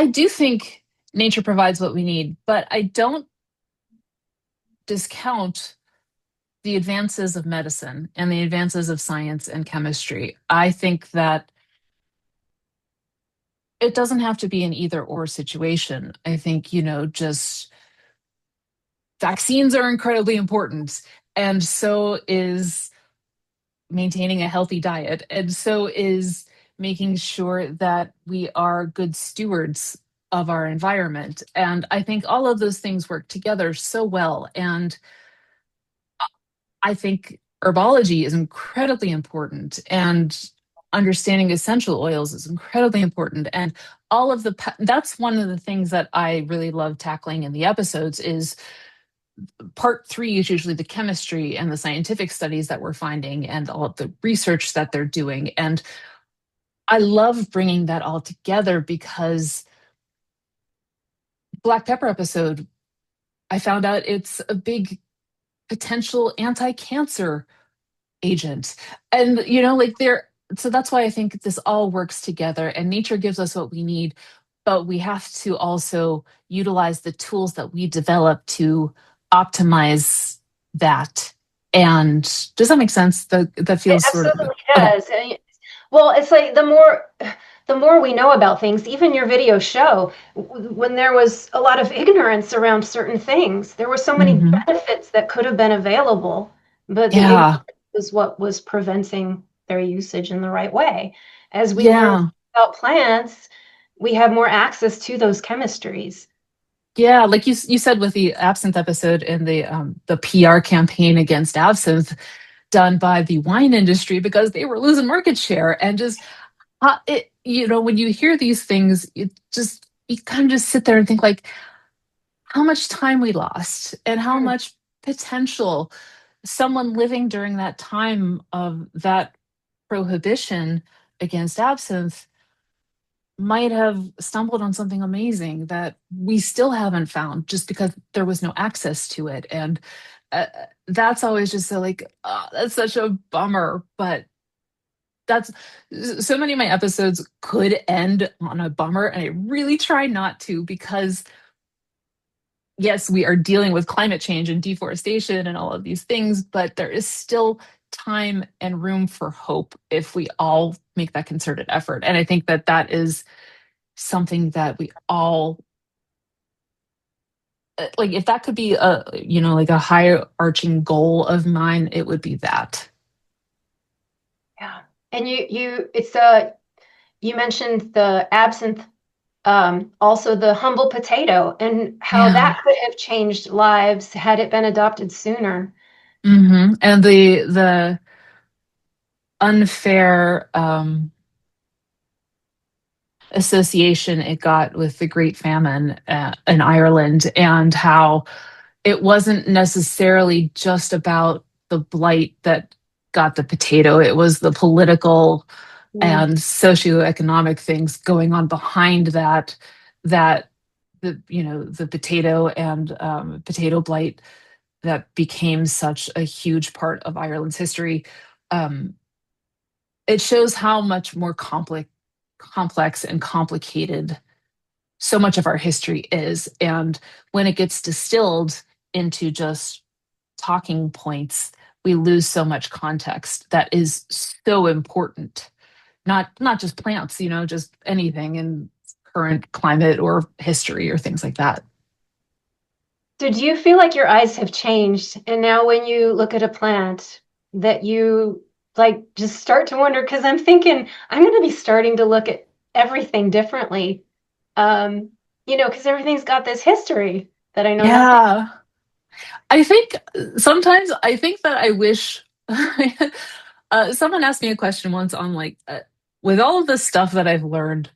I do think nature provides what we need, but I don't discount the advances of medicine and the advances of science and chemistry. I think that it doesn't have to be an either or situation. I think, just vaccines are incredibly important. And so is maintaining a healthy diet. And so is making sure that we are good stewards of our environment. And I think all of those things work together so well. And I think herbology is incredibly important. And understanding essential oils is incredibly important. And all of that's one of the things that I really love tackling in the episodes is part three is usually the chemistry and the scientific studies that we're finding and all of the research that they're doing. And I love bringing that all together because black pepper episode, I found out it's a big potential anti-cancer agent. And like there so that's why I think this all works together and nature gives us what we need, but we have to also utilize the tools that we develop to optimize that. And does that make sense? That It feels sort of absolutely okay. does. Well, it's like the more we know about things, even your video show, when there was a lot of ignorance around certain things, there were so many Hmm. benefits that could have been available, but the ignorance Yeah. is what was preventing their usage in the right way. As we learn Yeah. about plants, we have more access to those chemistries. Yeah, like you said with the absinthe episode and the PR campaign against absinthe done by the wine industry because they were losing market share and just when you hear these things, you kind of just sit there and think like how much time we lost and how Mm. much potential someone living during that time of that prohibition against absinthe might have stumbled on something amazing that we still haven't found just because there was no access to it. And that's always just so like, oh, that's such a bummer. But that's so many of my episodes could end on a bummer. And I really try not to because, yes, we are dealing with climate change and deforestation and all of these things, but there is still time and room for hope if we all make that concerted effort. And I think that that is something that we all like if that could be a like a higher arching goal of mine, it would be that. Yeah. And you mentioned the absinthe, also the humble potato, and how Yeah. that could have changed lives had it been adopted sooner. And the unfair association it got with the Great Famine in Ireland, and how it wasn't necessarily just about the blight that got the potato. It was the political Mm. and socioeconomic things going on behind that the potato and potato blight that became such a huge part of Ireland's history. Um, it shows how much more complex and complicated so much of our history is. And when it gets distilled into just talking points, we lose so much context that is so important. Not just plants, just anything in current climate or history or things like that. Did you feel like your eyes have changed, and now when you look at a plant that you like just start to wonder? Because I'm thinking I'm going to be starting to look at everything differently. Because everything's got this history that I know nothing. Yeah. I think sometimes I think that I wish someone asked me a question once on like with all of the stuff that I've learned,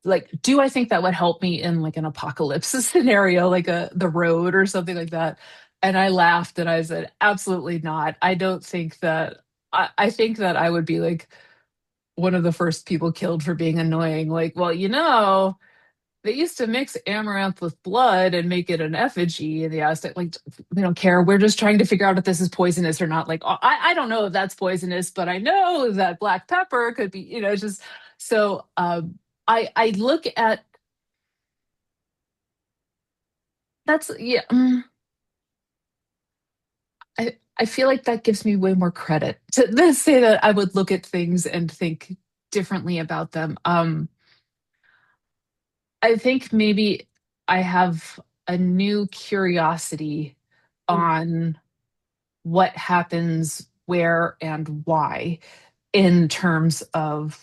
like do I think that would help me in like an apocalypse scenario like the road or something like that? And I laughed and I said absolutely not. I don't think that I think that I would be like one of the first people killed for being annoying. Like, well, they used to mix amaranth with blood and make it an effigy in the Aztec. Like, we don't care. We're just trying to figure out if this is poisonous or not. Like, I don't know if that's poisonous, but I know that black pepper could be, just so I look at that's yeah. I feel like that gives me way more credit to say that I would look at things and think differently about them. I think maybe I have a new curiosity Mm. on what happens where and why in terms of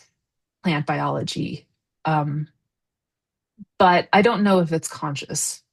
plant biology. Um, but I don't know if it's conscious.